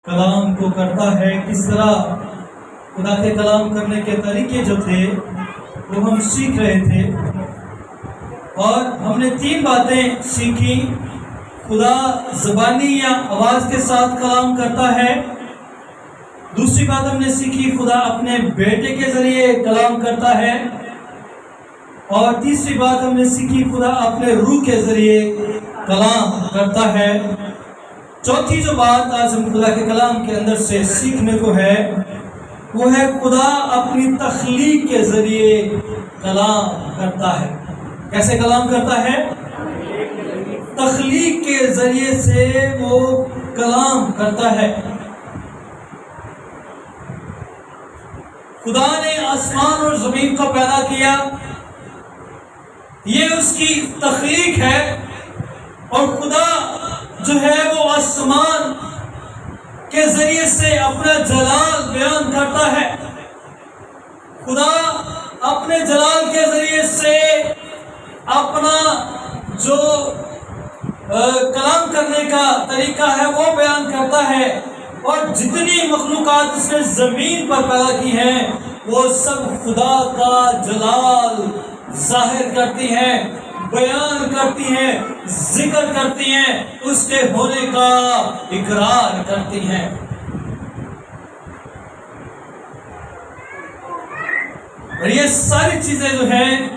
کلام کو کرتا ہے، کس طرح خدا کے کلام کرنے کے طریقے جو تھے وہ ہم سیکھ رہے تھے، اور ہم نے 3 باتیں سیکھی۔ خدا زبانی یا آواز کے ساتھ کلام کرتا ہے۔ دوسری بات ہم نے سیکھی، خدا اپنے بیٹے کے ذریعے کلام کرتا ہے۔ اور تیسری بات ہم نے سیکھی، خدا اپنے روح کے ذریعے کلام کرتا ہے۔ چوتھی جو بات آج ہم خدا کے کلام کے اندر سے سیکھنے کو ہے وہ ہے خدا اپنی تخلیق کے ذریعے کلام کرتا ہے۔ کیسے کلام کرتا ہے؟ تخلیق کے ذریعے سے وہ کلام کرتا ہے۔ خدا نے آسمان اور زمین کو پیدا کیا، یہ اس کی تخلیق ہے، اور خدا جو ہے وہ آسمان کے ذریعے سے اپنا جلال بیان کرتا ہے۔ خدا اپنے جلال کے ذریعے سے اپنا جو کلام کرنے کا طریقہ ہے وہ بیان کرتا ہے، اور جتنی مخلوقات اس نے زمین پر پیدا کی ہیں وہ سب خدا کا جلال ظاہر کرتی ہیں، بیان کرتی ہیں، ذکر کرتی ہیں، اس کے ہونے کا اقرار کرتی ہیں۔ اور یہ ساری چیزیں جو ہیں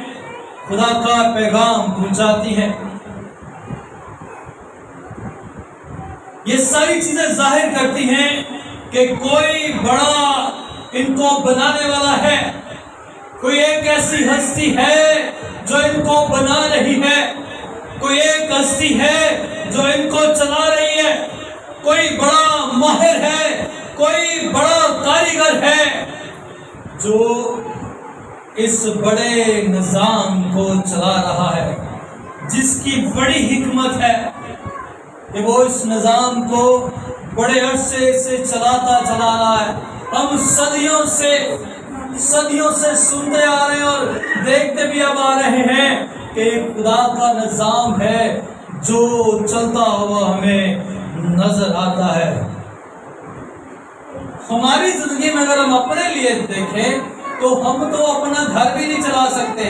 خدا کا پیغام پہنچاتی ہیں، یہ ساری چیزیں ظاہر کرتی ہیں کہ کوئی بڑا ان کو بنانے والا ہے، کوئی ایک ایسی ہستی ہے جو ان کو بنا رہی ہے، کوئی ایک ہستی ہے جو ان کو چلا رہی ہے، کوئی بڑا ماہر ہے، کوئی بڑا کاریگر ہے جو اس بڑے نظام کو چلا رہا ہے، جس کی بڑی حکمت ہے کہ وہ اس نظام کو بڑے عرصے سے چلاتا چلا رہا ہے۔ ہم صدیوں سے سنتے آ رہے ہیں اور دیکھتے بھی اب آ رہے ہیں کہ ایک خدا کا نظام ہے جو چلتا ہوا ہمیں نظر آتا ہے۔ ہماری زندگی میں اگر ہم اپنے لیے دیکھیں تو ہم تو اپنا گھر بھی نہیں چلا سکتے،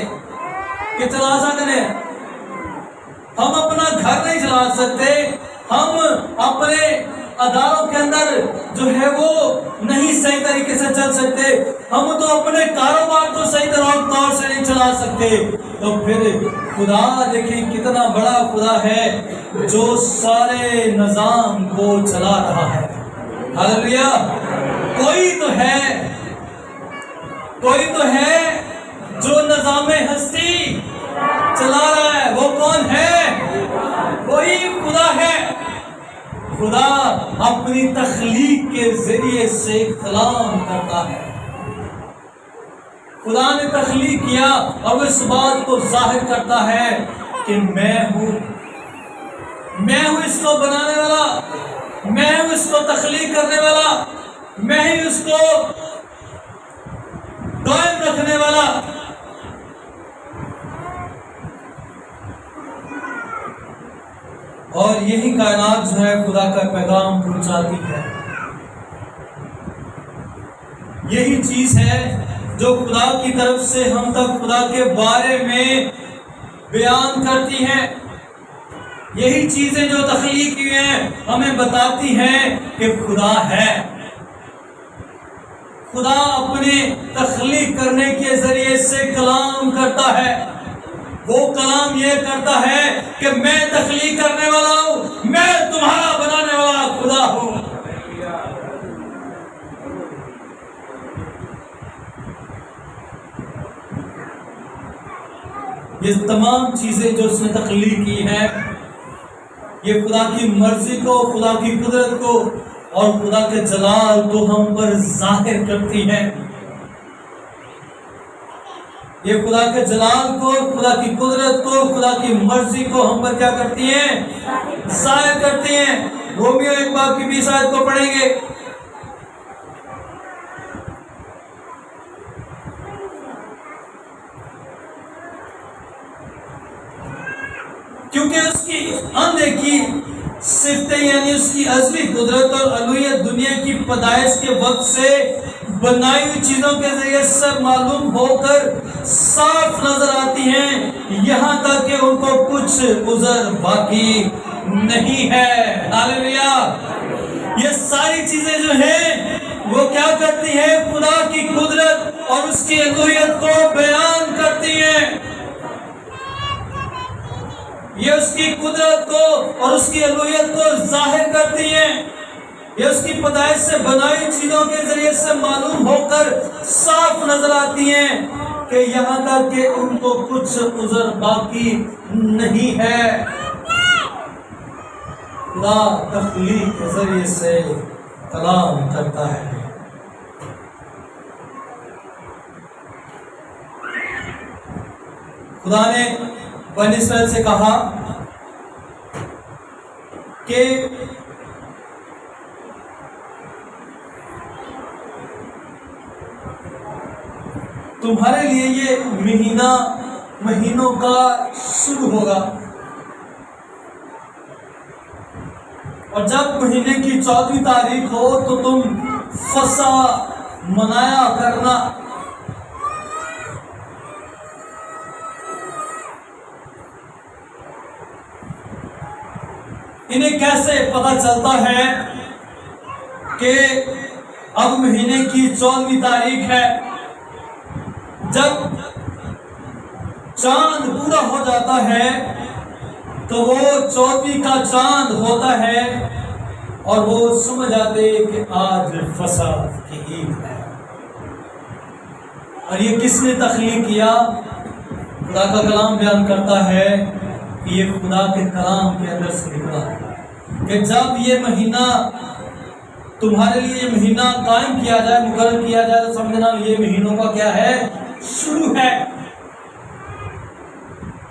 کہ چلا سکتے ہیں؟ ہم اپنا گھر نہیں چلا سکتے، ہم اپنے اداروں کے اندر جو ہے وہ نہیں صحیح طریقے سے چل سکتے، ہم تو اپنے کاروبار کو صحیح طور سے نہیں چلا سکتے، تو پھر خدا دیکھیں کتنا بڑا خدا ہے جو سارے نظام کو چلا رہا ہے۔ ہاللیلویا! کوئی تو ہے جو نظام ہستی چلا رہا ہے، وہ کون ہے؟ وہی خدا ہے۔ خدا اپنی تخلیق کے ذریعے سے کلام کرتا ہے۔ خدا نے تخلیق کیا اور اس بات کو ظاہر کرتا ہے کہ میں ہوں اس کو بنانے والا، میں ہوں اس کو تخلیق کرنے والا، میں ہی اس کو قائم رکھنے والا۔ اور یہی کائنات جو ہے خدا کا پیغام پہنچاتی ہے، یہی چیز ہے جو خدا کی طرف سے ہم تک خدا کے بارے میں بیان کرتی ہیں، یہی چیزیں جو تخلیق کی ہیں ہمیں بتاتی ہیں کہ خدا ہے۔ خدا اپنے تخلیق کرنے کے ذریعے سے کلام کرتا ہے۔ وہ کلام یہ کرتا ہے کہ میں تخلیق کرنے والا ہوں، میں تمہارا بنانے والا خدا ہوں۔ یہ تمام چیزیں جو اس نے تخلیق کی ہیں یہ خدا کی مرضی کو، خدا کی قدرت کو اور خدا کے جلال کو ہم پر ظاہر کرتی ہیں۔ یہ خدا کے جلال کو، خدا کی قدرت کو، خدا کی مرضی کو ہم پر کیا کرتی ہیں؟ ظاہر کرتی ہیں۔ رومیو 1:20 آیت کو پڑھیں گے۔ کیونکہ اس کی اندیکھی صفتیں یعنی اس کی ازلی قدرت اور الوہیت دنیا پیدائش کے وقت سے بنائی ہوئی چیزوں کے ذریعے سے معلوم ہو کر صاف نظر آتی ہیں، یہاں تک کہ ان کو کچھ عذر باقی نہیں ہے۔ ہاللیلویا۔ یہ ساری چیزیں جو ہیں وہ کیا کرتی ہیں؟ خدا کی قدرت اور اس کی الوہیت کو بیان کرتی ہیں۔ یہ اس کی قدرت کو اور اس کی الوہیت کو ظاہر کرتی ہیں۔ یہ اس کی پیدائش سے بنائی چیزوں کے ذریعے سے معلوم ہو کر صاف نظر آتی ہیں کہ یہاں تک کہ ان کو کچھ عذر باقی نہیں ہے۔ خدا تخلیق کے ذریعے سے کلام کرتا ہے۔ خدا نے بنی اسرائیل سے کہا کہ تمہارے لیے یہ مہینہ مہینوں کا شروع ہوگا، اور جب مہینے کی 14ویں تاریخ ہو تو تم فصح منایا کرنا۔ انہیں کیسے پتہ چلتا ہے کہ اب مہینے کی 14ویں تاریخ ہے؟ جب چاند پورا ہو جاتا ہے تو وہ 14ویں کا چاند ہوتا ہے اور وہ سمجھ جاتے کہ آج فصح کی عید ہے۔ اور یہ کس نے تخلیق کیا؟ خدا کا کلام بیان کرتا ہے کہ یہ خدا کے کلام کے اندر سے نکلا کہ جب یہ مہینہ تمہارے لیے یہ مہینہ قائم کیا جائے، مقرر کیا جائے، تو سمجھنا یہ مہینوں کا کیا ہے؟ شروع ہے۔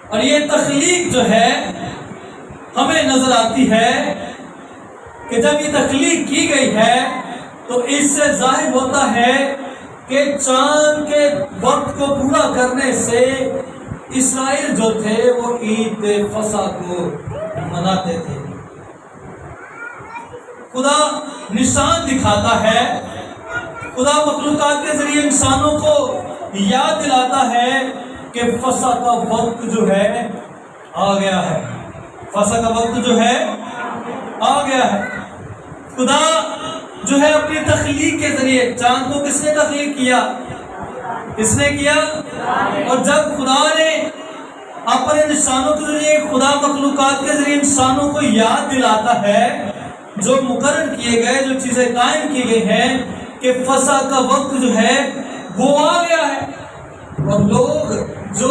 اور یہ تخلیق جو ہے ہمیں نظر آتی ہے کہ جب یہ تخلیق کی گئی ہے تو اس سے ظاہر ہوتا ہے کہ چاند کے وقت کو پورا کرنے سے اسرائیل جو تھے وہ عید فصح کو مناتے تھے۔ خدا نشان دکھاتا ہے، خدا مخلوقات کے ذریعے انسانوں کو یاد دلاتا ہے کہ فصح کا وقت جو ہے آ گیا ہے۔ فصح کا وقت جو ہے آ گیا ہے۔ خدا جو ہے اپنی تخلیق کے ذریعے، چاند کو کس نے تخلیق کیا؟ کس نے کیا؟ اور جب خدا نے اپنے نشانوں کے ذریعے، خدا مخلوقات کے ذریعے انسانوں کو یاد دلاتا ہے جو مقرر کیے گئے، جو چیزیں قائم کی گئی ہیں کہ فصح کا وقت جو ہے وہ آ گیا ہے۔ اور لوگ جو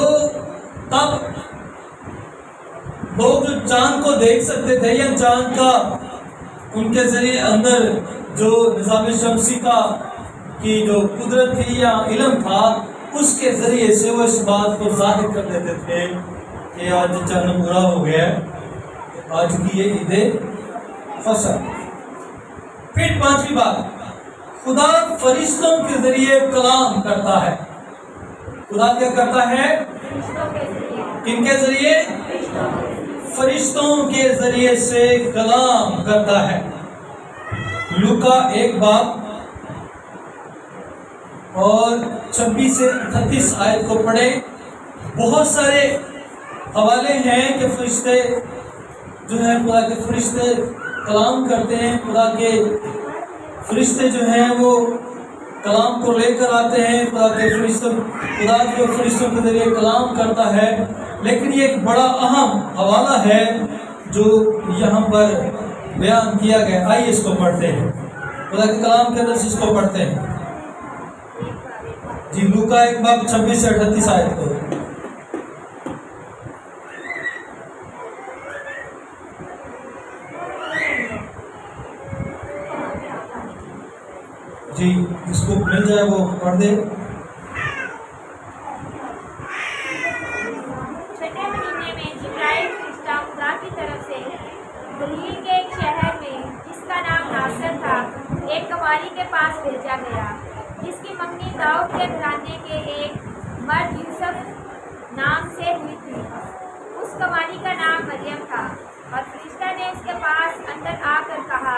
چاند کو دیکھ سکتے تھے، یا چاند کا ان کے ذریعے اندر جو نظام شمسی کا کی جو قدرت تھی یا علم تھا، اس کے ذریعے سے وہ اس بات کو ظاہر کر دیتے تھے کہ آج چاند پورا ہو گیا ہے، آج کی یہ عید فصح۔ پھر 5ویں بات، خدا فرشتوں کے ذریعے کلام کرتا ہے۔ خدا کیا کرتا ہے؟ کن کے ذریعے؟ فرشتوں کے ذریعے سے کلام کرتا ہے۔ لوکا 1 باب اور 26 سے 38 آیت کو پڑھے۔ بہت سارے حوالے ہیں کہ فرشتے جو ہیں، خدا کے فرشتے کلام کرتے ہیں، خدا کے فرشتے جو ہیں وہ کلام کو لے کر آتے ہیں، خدا کے فرشتوں کے ذریعے کلام کرتا ہے۔ لیکن یہ ایک بڑا اہم حوالہ ہے جو یہاں پر بیان کیا گیا۔ آئیے اس کو پڑھتے ہیں، خدا کے کلام کے اندر سے اس کو پڑھتے ہیں۔ جی، لوکا 1 باب 26 سے 38 آیت کو۔ جی، جس کو مل جائے وہ پڑھ دے۔ چھٹے مہینے میں جبرائیل فرشتہ خدا کی طرف سے گلیل کے ایک شہر میں جس کا نام ناصر تھا ایک کنواری کے پاس بھیجا گیا، جس کی منگنی داؤد کے گھرانے کے ایک مرد یوسف نام سے ہوئی تھی۔ اس کنواری کا نام مریم تھا، اور فرشتہ نے اس کے پاس اندر آ کر کہا،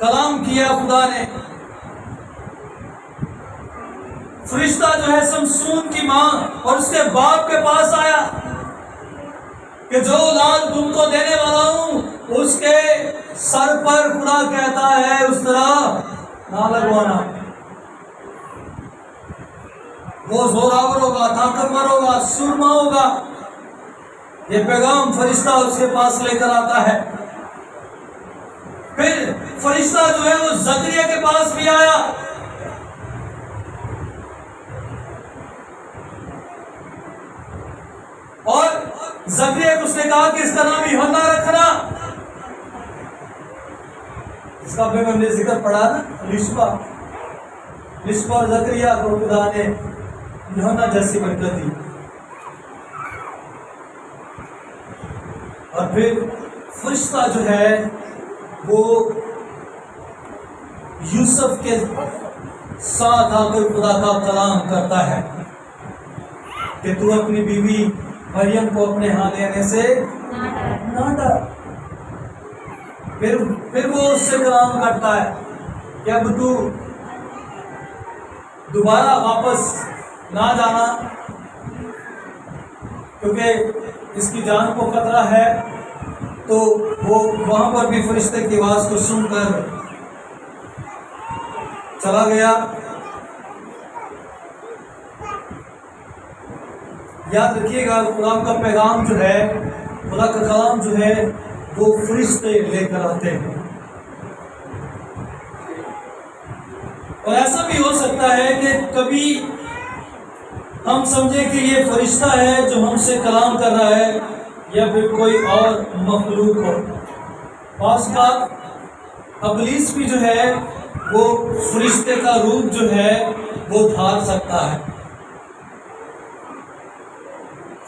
کلام کیا خدا نے. فرشتہ جو ہے سمسون کی ماں اور اس کے باپ کے پاس آیا کہ جو اولاد تم کو دینے والا ہوں اس کے سر پر خدا کہتا ہے اس طرح نہ لگوانا. وہ زوراور ہوگا، طاقتور ہوگا، سورما ہوگا. یہ پیغام فرشتہ اس کے پاس لے کر آتا ہے. پھر فرشتہ جو ہے وہ زکریا کے پاس بھی آیا. اور زکریا کو اس نے کہا کہ اس کا نام یوحنا رکھنا. اس کا بھی ہم نے ذکر پڑھا نا، رشبہ اور زکریا کو خدا نے یوحنا جیسی برکت دی. اور پھر فرشتہ جو ہے وہ یوسف کے ساتھ آ کر خدا کا کلام کرتا ہے کہ تو اپنی بیوی مریم کو اپنے ہاں لینے سے نہ ڈر. پھر وہ اس سے کلام کرتا ہے کہ اب تو دوبارہ واپس نہ جانا کیونکہ اس کی جان کو خطرہ ہے. تو وہ وہاں پر بھی فرشتے کی آواز کو سن کر چلا گیا. یاد رکھیے گا خدا کا پیغام جو ہے، خدا کا کلام جو ہے وہ فرشتے لے کر آتے ہیں. اور ایسا بھی ہو سکتا ہے کہ کبھی ہم سمجھیں کہ یہ فرشتہ ہے جو ہم سے کلام کر رہا ہے یا پھر کوئی اور مخلوق ہو. بعض بات ابلیس بھی جو ہے وہ فرشتے کا روپ جو ہے وہ دھار سکتا ہے.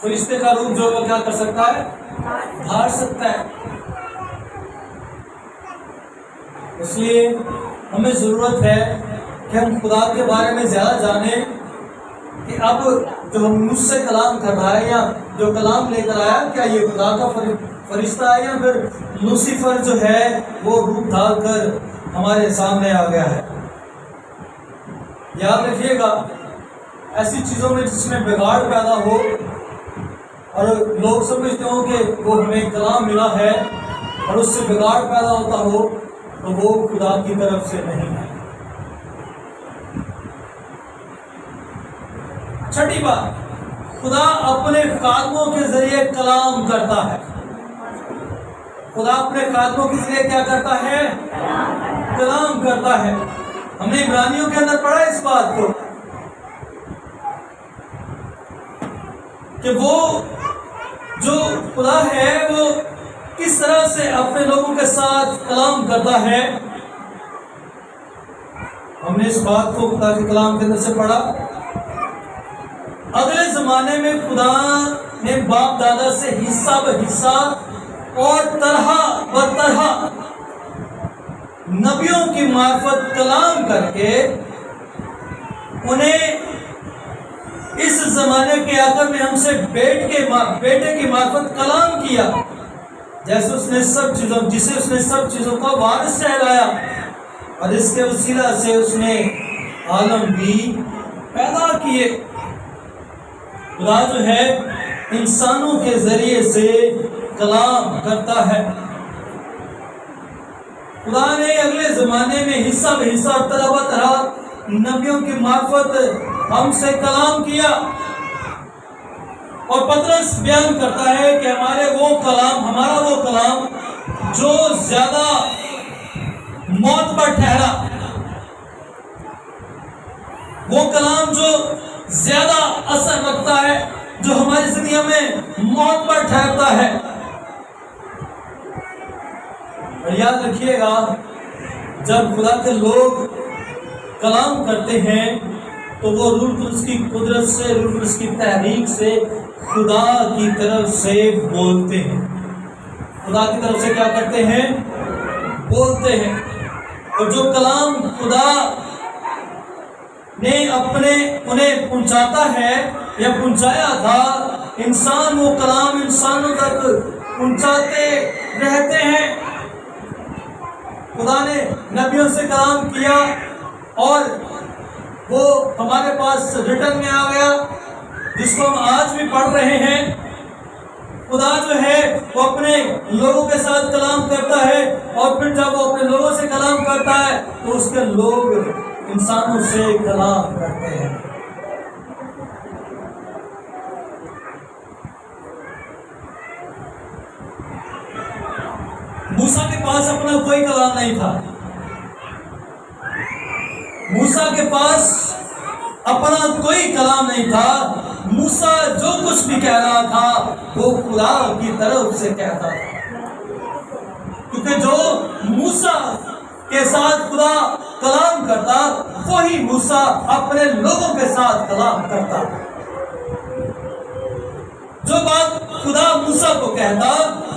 فرشتے کا روپ جو وہ کیا کر سکتا ہے؟ دھار سکتا ہے. اس لیے ہمیں ضرورت ہے کہ ہم خدا کے بارے میں زیادہ جانیں کہ اب جو ہم مجھ سے کلام کر رہا ہے یا جو کلام لے کر آیا کیا یہ خدا کا فرشتہ ہے یا پھر لوسیفر جو ہے وہ روپ ڈھال کر ہمارے سامنے آ گیا ہے. یاد رکھیے گا ایسی چیزوں میں جس میں بگاڑ پیدا ہو اور لوگ سمجھتے ہوں کہ وہ ہمیں کلام ملا ہے اور اس سے بگاڑ پیدا ہوتا ہو تو وہ خدا کی طرف سے نہیں ہے. چھٹی بات، خدا اپنے خادموں کے ذریعے کلام کرتا ہے. خدا اپنے خادموں کے ذریعے کیا کرتا ہے؟ کلام کرتا ہے. ہم نے عبرانیوں کے اندر پڑھا اس بات کو کہ وہ جو خدا ہے وہ کس طرح سے اپنے لوگوں کے ساتھ کلام کرتا ہے. ہم نے اس بات کو خدا کے کلام کے اندر سے پڑھا. اگلے زمانے میں خدا نے باپ دادا سے حصہ بہ حصہ اور طرح بہ طرح نبیوں کی معرفت کلام کر کے انہیں اس زمانے کے آخر میں ہم سے بیٹے کی معرفت کلام کیا. جیسے اس نے سب چیزوں کا وارث ٹھہرایا اور اس کے وسیلہ سے اس نے عالم بھی پیدا کیے. خدا جو ہے انسانوں کے ذریعے سے کلام کرتا ہے. خدا نے اگلے زمانے میں حصہ بہ حصہ اور طرح بہ طرح نبیوں کی معرفت ہم سے کلام کیا. اور پطرس بیان کرتا ہے کہ ہمارا وہ کلام جو زیادہ موت پر ٹھہرا، وہ کلام جو زیادہ اثر رکھتا ہے، جو ہماری زندگی میں موت پر ٹھہرتا ہے. اور یاد رکھیے گا جب خدا کے لوگ کلام کرتے ہیں تو وہ روح القدس کی قدرت سے، روح القدس کی تحریک سے خدا کی طرف سے بولتے ہیں. خدا کی طرف سے کیا کرتے ہیں؟ بولتے ہیں. اور جو کلام خدا نے انہیں پہنچاتا ہے یا پہنچایا تھا، انسان وہ کلام انسانوں تک پہنچاتے رہتے ہیں. خدا نے نبیوں سے کلام کیا اور وہ ہمارے پاس ریٹن میں آ گیا، جس کو ہم آج بھی پڑھ رہے ہیں۔ خدا جو ہے وہ اپنے لوگوں کے ساتھ کلام کرتا ہے، اور پھر جب وہ اپنے لوگوں سے کلام کرتا ہے تو اس کے لوگ انسانوں سے کلام کرتے ہیں۔ موسیٰ کے پاس اپنا کوئی کلام نہیں تھا، موسیٰ کے پاس اپنا کوئی کلام نہیں تھا۔ موسیٰ جو کچھ بھی کہہ رہا تھا وہ خدا کی طرف سے کہتا تھا، کیونکہ جو موسیٰ کے ساتھ خدا کلام کرتا وہی موسیٰ اپنے لوگوں کے ساتھ کلام کرتا۔ جو بات خدا موسیٰ کو کہتا،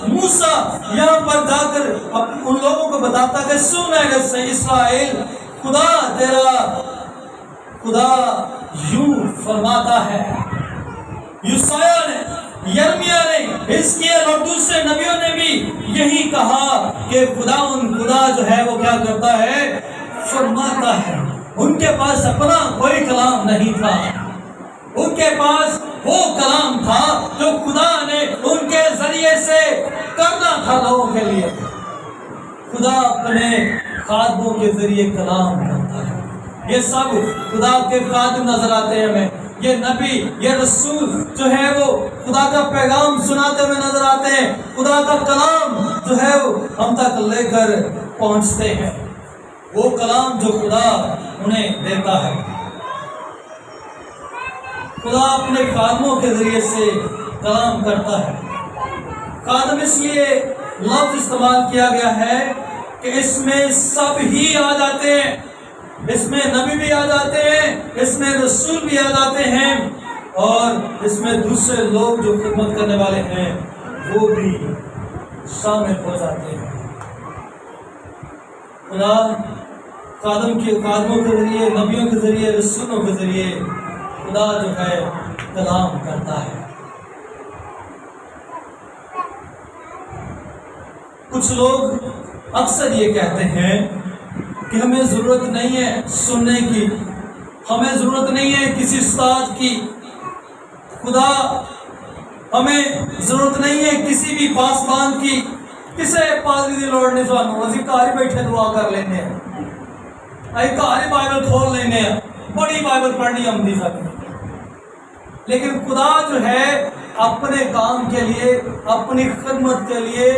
موسیٰ یہاں پر جا کر ان لوگوں کو بتاتا کہ سن اے اسرائیل، خدا یوں فرماتا ہے۔ یوسیہ نے، یرمیہ نے، حزقیل اور دوسرے نبیوں نے بھی یہی کہا کہ خدا جو ہے وہ کیا کرتا ہے؟ فرماتا ہے۔ ان کے پاس اپنا کوئی کلام نہیں تھا، ان کے پاس وہ کلام تھا جو خدا نے ان کے ذریعے سے کرنا تھا لوگوں کے لیے۔ خدا اپنے خادموں کے ذریعے کلام کرتا ہے۔ یہ سب خدا کے خادم نظر آتے ہیں ہمیں، یہ نبی، یہ رسول جو ہے وہ خدا کا پیغام سناتے ہوئے نظر آتے ہیں، خدا کا کلام جو ہے وہ ہم تک لے کر پہنچتے ہیں، وہ کلام جو خدا انہیں دیتا ہے۔ خدا اپنے خادموں کے ذریعے سے کلام کرتا ہے۔ خادم اس لیے لفظ استعمال کیا گیا ہے کہ اس میں سب ہی آ جاتے ہیں، اس میں نبی بھی آ جاتے ہیں، اس میں رسول بھی آ جاتے ہیں، اور اس میں دوسرے لوگ جو خدمت کرنے والے ہیں وہ بھی شامل ہو جاتے ہیں۔ خدا خادموں کے ذریعے، نبیوں کے ذریعے، رسولوں کے ذریعے خدا جو ہے کلام کرتا ہے۔ کچھ لوگ اکثر یہ کہتے ہیں کہ ہمیں ضرورت نہیں ہے سننے کی، ہمیں ضرورت نہیں ہے کسی استاد کی، خدا ہمیں ضرورت نہیں ہے کسی بھی پاسبان کی، کسے پادری دی لوڑ نہیں سانوں، اسی گھر ہی بیٹھے دعا کر لینے ہیں، اسی گھر ہی بائبل کھول لینے ہیں، بڑی بائبل پڑھنی آمدی سکتی۔ لیکن خدا جو ہے اپنے کام کے لیے، اپنی خدمت کے لیے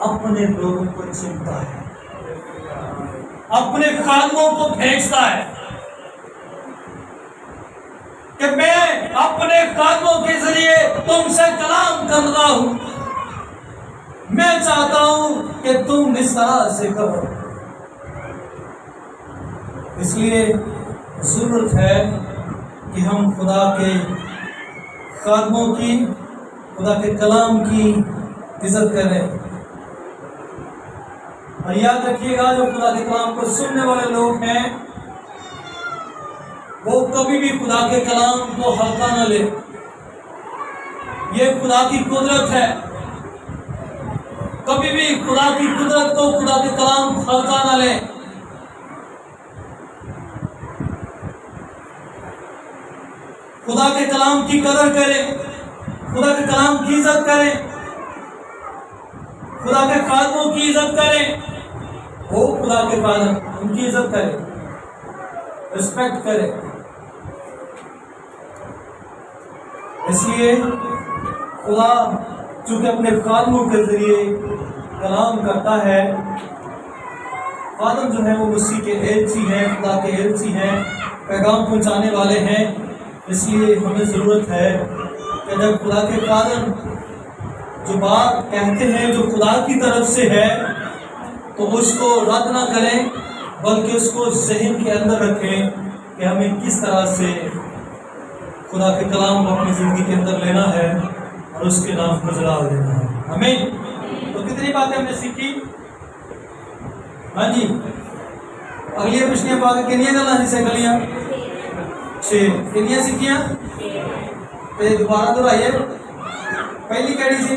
اپنے لوگوں کو چنتا ہے، اپنے خادموں کو بھیجتا ہے کہ میں اپنے خادموں کے ذریعے تم سے کلام کر رہا ہوں، میں چاہتا ہوں کہ تم اس طرح سے کرو۔ اس لیے ضرورت ہے کہ ہم خدا کے خادموں کی، خدا کے کلام کی عزت کریں، اور یاد رکھیے گا جو خدا کے کلام کو سننے والے لوگ ہیں وہ کبھی بھی خدا کے کلام کو ہلکا نہ لے۔ یہ خدا کی قدرت ہے، کبھی بھی خدا کی قدرت کو، خدا کے کلام ہلکا نہ لے۔ خدا کے کلام کی قدر کریں، خدا کے کلام کی عزت کریں، خدا کے خادموں کی عزت کریں، وہ خدا کے خادم ان کی عزت کریں، رسپیکٹ کریں۔ اس لیے خدا چونکہ اپنے خادموں کے ذریعے کلام کرتا ہے، خادم جو ہیں وہ مسیح کے ایلچی ہیں، خدا کے ایلچی ہیں، پیغام پہنچانے والے ہیں۔ اس لیے ہمیں ضرورت ہے کہ جب خدا کے خادم جو بات کہتے ہیں جو خدا کی طرف سے ہے تو اس کو رد نہ کریں، بلکہ اس کو ذہن کے اندر رکھیں کہ ہمیں کس طرح سے خدا کے کلام کو اپنی زندگی کے اندر لینا ہے اور اس کے نام پر جلال دینا ہے۔ آمین۔ تو کتنی باتیں ہم نے سیکھی؟ ہاں جی، اگلی پچھلیاں باتیں کنیاں گلاں سے گلیاں 6 کنیاں سیکھیاں تے دوبارہ دہرائیے۔ پہلی کیڑی سی؟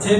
6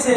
6।